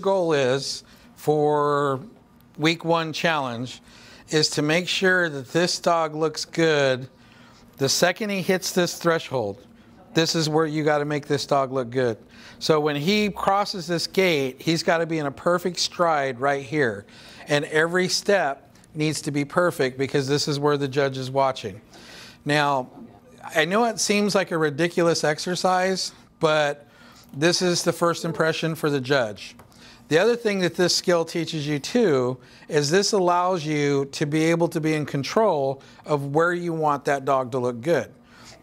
goal is for week 1 challenge is to make sure that this dog looks good the second he hits this threshold. This is where you got to make this dog look good. So when he crosses this gate, he's got to be in a perfect stride right here. And every step needs to be perfect because this is where the judge is watching. Now, I know it seems like a ridiculous exercise, but this is the first impression for the judge. The other thing that this skill teaches you too is this allows you to be able to be in control of where you want that dog to look good.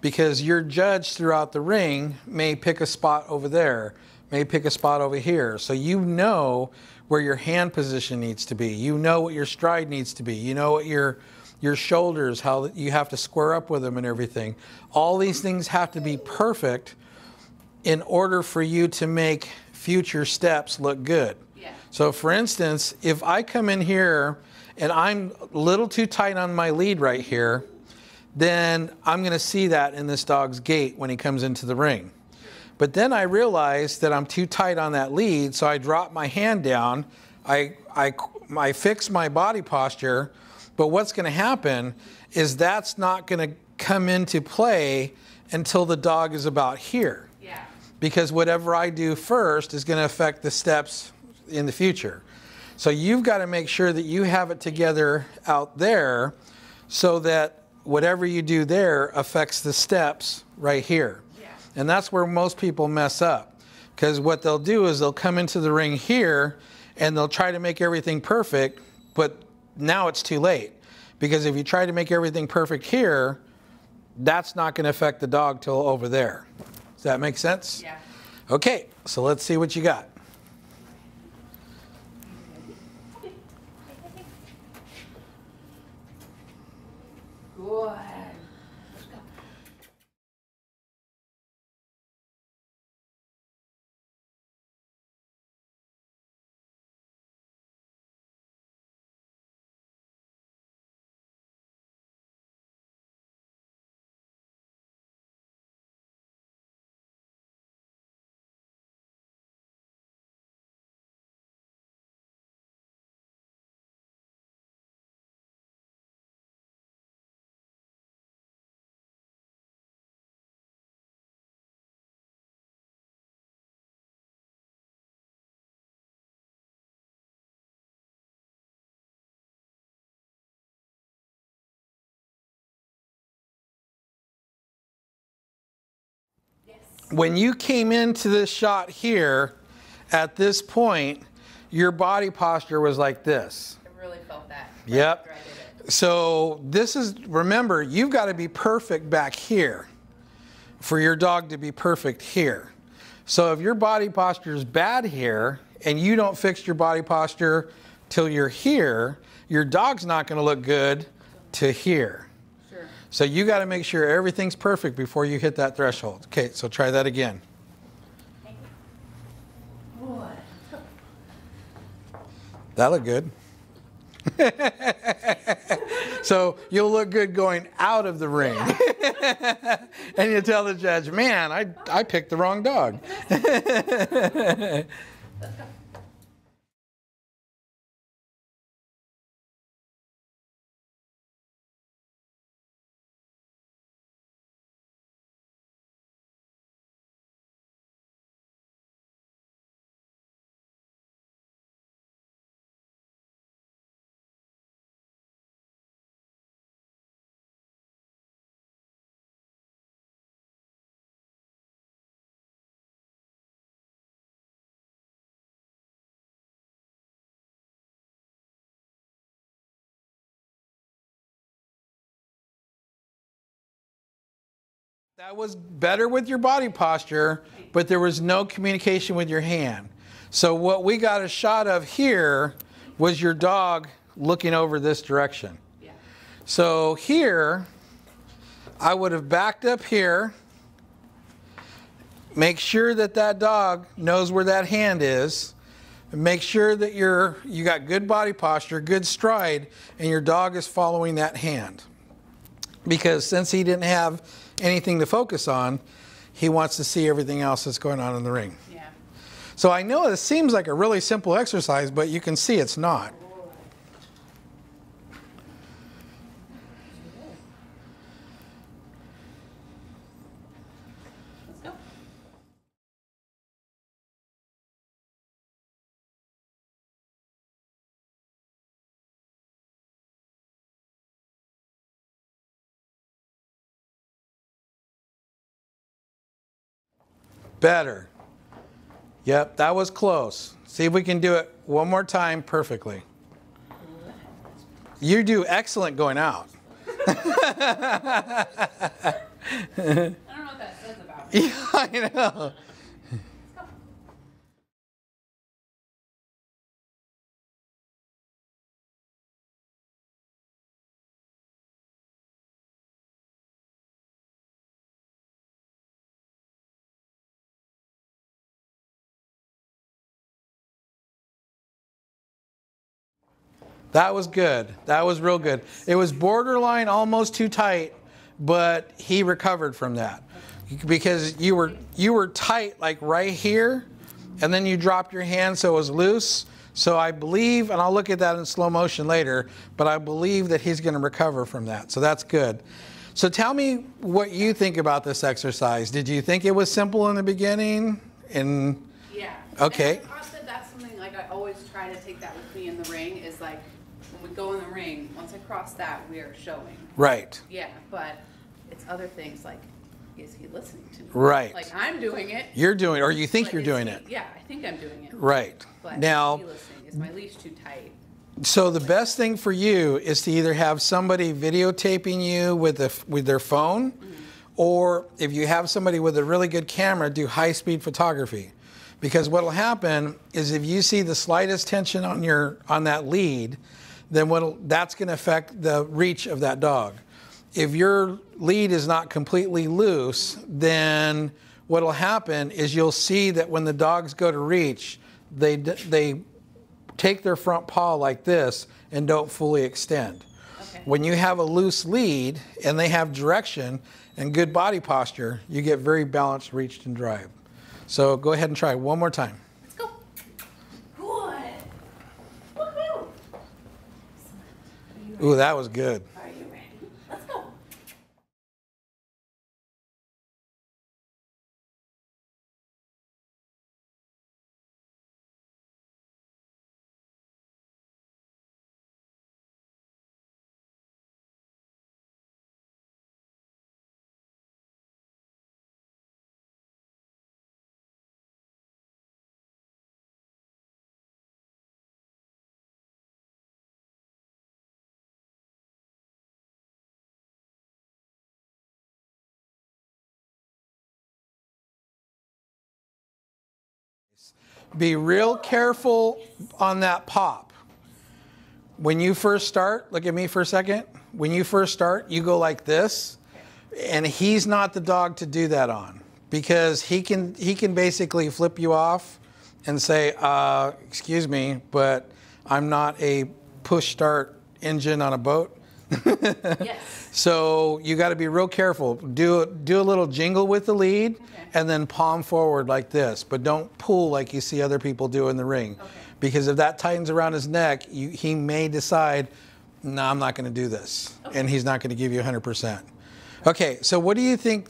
Because your judge throughout the ring may pick a spot over there, may pick a spot over here. So you know where your hand position needs to be. You know what your stride needs to be. You know what your shoulders, how you have to square up with them and everything. All these things have to be perfect in order for you to make future steps look good. Yeah. So for instance, if I come in here and I'm a little too tight on my lead right here, then I'm going to see that in this dog's gait when he comes into the ring. But then I realize that I'm too tight on that lead, so I drop my hand down, I fix my body posture, but what's going to happen is that's not going to come into play until the dog is about here. Yeah. Because whatever I do first is going to affect the steps in the future. So you've got to make sure that you have it together out there so that whatever you do there affects the steps right here. Yeah. And that's where most people mess up. Because what they'll do is they'll come into the ring here and they'll try to make everything perfect, but now it's too late. Because if you try to make everything perfect here, that's not going to affect the dog till over there. Does that make sense? Yeah. Okay, so let's see what you got. Good. When you came into this shot here, at this point, your body posture was like this. I really felt that. Yep. So this is, remember, you've got to be perfect back here for your dog to be perfect here. So if your body posture is bad here and you don't fix your body posture till you're here, your dog's not going to look good to here. So you got to make sure everything's perfect before you hit that threshold. Okay, so try that again. That looked good. So you'll look good going out of the ring. And you tell the judge, man, I picked the wrong dog. That was better with your body posture, but there was no communication with your hand. So what we got a shot of here was your dog looking over this direction. Yeah. So here, I would have backed up here, make sure that that dog knows where that hand is, and make sure that you got good body posture, good stride, and your dog is following that hand. Because since he didn't have anything to focus on, he wants to see everything else that's going on in the ring. Yeah. So I know it seems like a really simple exercise, but you can see it's not. Let's go. Better. Yep, that was close. See if we can do it one more time perfectly. You do excellent going out. I don't know what that says about me. Yeah, I know. That was good. That was real good. It was borderline almost too tight, but he recovered from that. Because you were tight like right here, and then you dropped your hand so it was loose. So I believe, and I'll look at that in slow motion later, but I believe that he's going to recover from that. So that's good. So tell me what you think about this exercise. Did you think it was simple in the beginning? Yeah. Okay. And I said that's something like I always try to take that with me in the ring is like when we go in the ring, once I cross that, we are showing. Right. Yeah, but it's other things like, is he listening to me? Right. Like I'm doing it. You're doing, or you think but you're is doing he- it. Yeah, I think I'm doing it. Right. But Now, is he listening? Is my leash too tight? so the best thing for you is to either have somebody videotaping you with their phone, or if you have somebody with a really good camera, do high-speed photography. Because what will happen is if you see the slightest tension on that lead, then that's going to affect the reach of that dog. If your lead is not completely loose, then what will happen is you'll see that when the dogs go to reach, they take their front paw like this and don't fully extend. Okay. When you have a loose lead and they have direction and good body posture, you get very balanced, reached, and drive. So go ahead and try one more time. Let's go. Good. Woohoo. Ooh, that was good. Are you ready? Let's go. Be real careful on that pop. When you first start, look at me for a second. When you first start, you go like this, and he's not the dog to do that on, because he can basically flip you off and say, excuse me, but I'm not a push start engine on a boat. Yes. So you got to be real careful. Do a little jingle with the lead, and then palm forward like this, but don't pull like you see other people do in the ring. Okay. Because if that tightens around his neck, he may decide, no, I'm not going to do this, and he's not going to give you 100%. Okay, so what do you think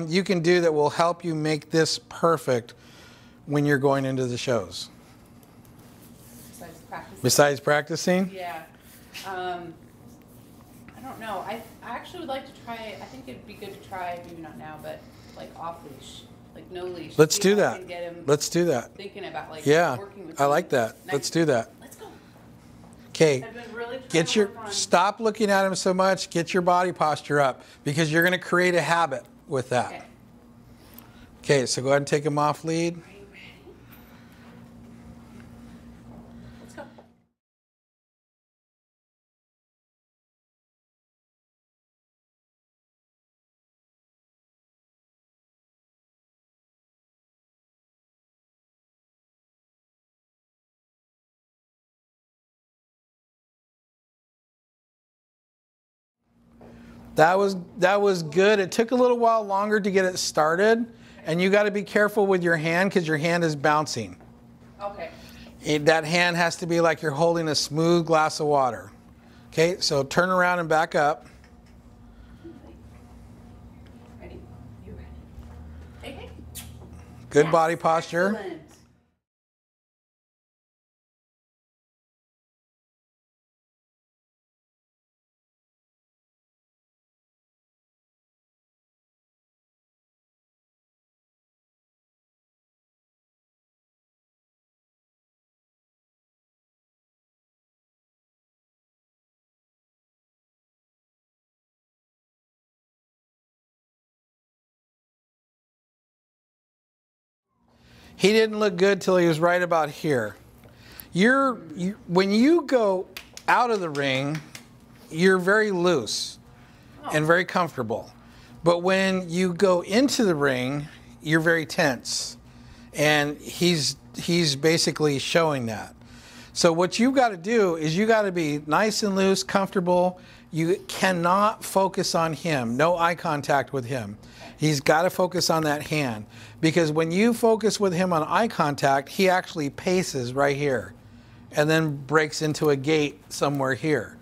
you can do that will help you make this perfect when you're going into the shows? Besides practicing. Besides practicing? Yeah. I don't know. I actually would like to try, I think it'd be good to try, maybe not now, but like off leash, like no leash. Let's See do if I that. can get him Let's do that. thinking about like Yeah, working with I me. like that. Nice. Let's do that. Let's go. Okay. I've been really trying to work on. Stop looking at him so much. Get your body posture up, because you're going to create a habit with that. Okay. Okay, so go ahead and take him off lead. Are you ready? Let's go. That was good. It took a little while longer to get it started, and you got to be careful with your hand because your hand is bouncing. Okay. That hand has to be like you're holding a smooth glass of water. Okay, so turn around and back up. Ready? You ready? Hey, hey. Good Yes, body posture. Excellent. He didn't look good till he was right about here. When you go out of the ring, you're very loose and very comfortable. But when you go into the ring, you're very tense. And he's basically showing that. So what you've got to do is you got to be nice and loose, comfortable. You cannot focus on him. No eye contact with him. He's got to focus on that hand. Because when you focus with him on eye contact, he actually paces right here and then breaks into a gait somewhere here.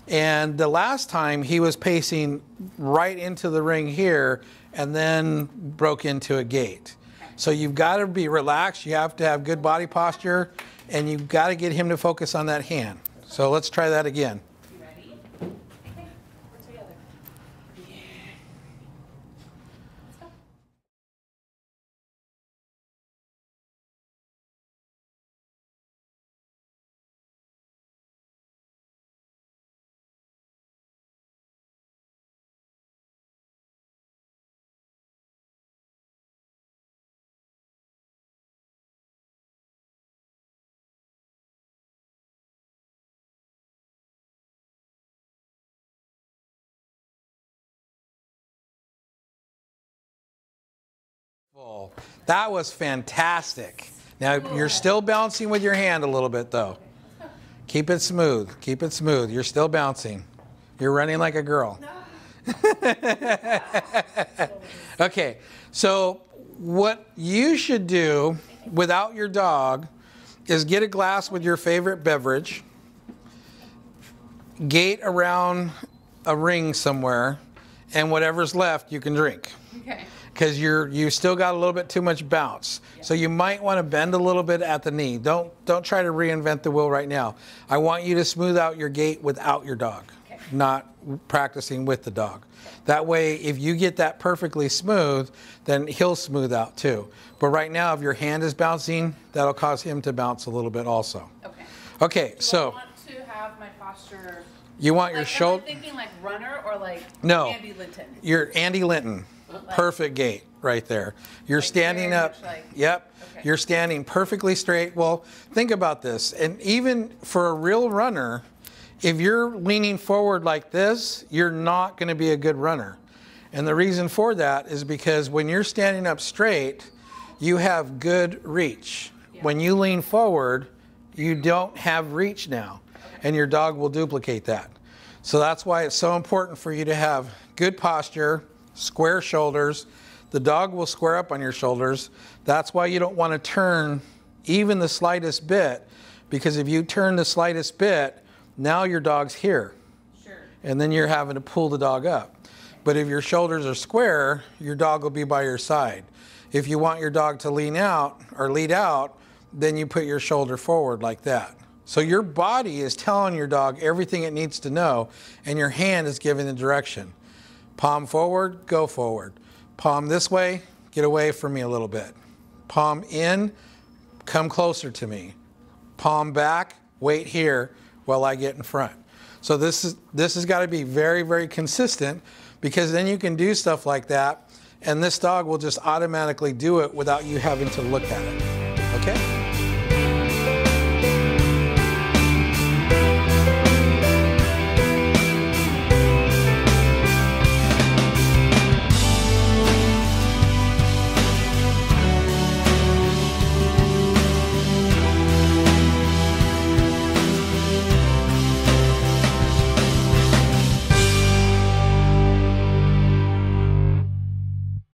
And the last time he was pacing right into the ring here and then broke into a gait. So you've got to be relaxed. You have to have good body posture, and you've got to get him to focus on that hand. So let's try that again. You ready? Okay. We're together. Yeah. Let's go. That was fantastic. Now you're still bouncing with your hand a little bit though. Keep it smooth. Keep it smooth. You're still bouncing. You're running like a girl. Okay, so what you should do without your dog is get a glass with your favorite beverage, gate around a ring somewhere, and whatever's left you can drink. Okay. Because you still got a little bit too much bounce. Yeah. So you might want to bend a little bit at the knee. Don't try to reinvent the wheel right now. I want you to smooth out your gait without your dog, okay, not practicing with the dog. Okay. That way, if you get that perfectly smooth, then he'll smooth out too. But right now, if your hand is bouncing, that'll cause him to bounce a little bit also. Okay. Okay, so. I want to have my posture. You want your shoulder. Am I thinking like runner or like no, Andy Linton? You're Andy Linton. Perfect gait right there. You're like standing up. Like, yep. Okay. You're standing perfectly straight. Well, think about this. And even for a real runner, if you're leaning forward like this, you're not going to be a good runner. And the reason for that is because when you're standing up straight, you have good reach. Yeah. When you lean forward, you don't have reach now. Okay. And your dog will duplicate that. So that's why it's so important for you to have good posture, square shoulders. The dog will square up on your shoulders. That's why you don't want to turn even the slightest bit, because if you turn the slightest bit, now your dog's here. Sure. And then you're having to pull the dog up. But if your shoulders are square, your dog will be by your side. If you want your dog to lean out or lead out, then you put your shoulder forward like that. So your body is telling your dog everything it needs to know, and your hand is giving the direction. Palm forward, go forward. Palm this way, get away from me a little bit. Palm in, come closer to me. Palm back, wait here while I get in front. So this has got to be very, very consistent, because then you can do stuff like that, and this dog will just automatically do it without you having to look at it. Okay?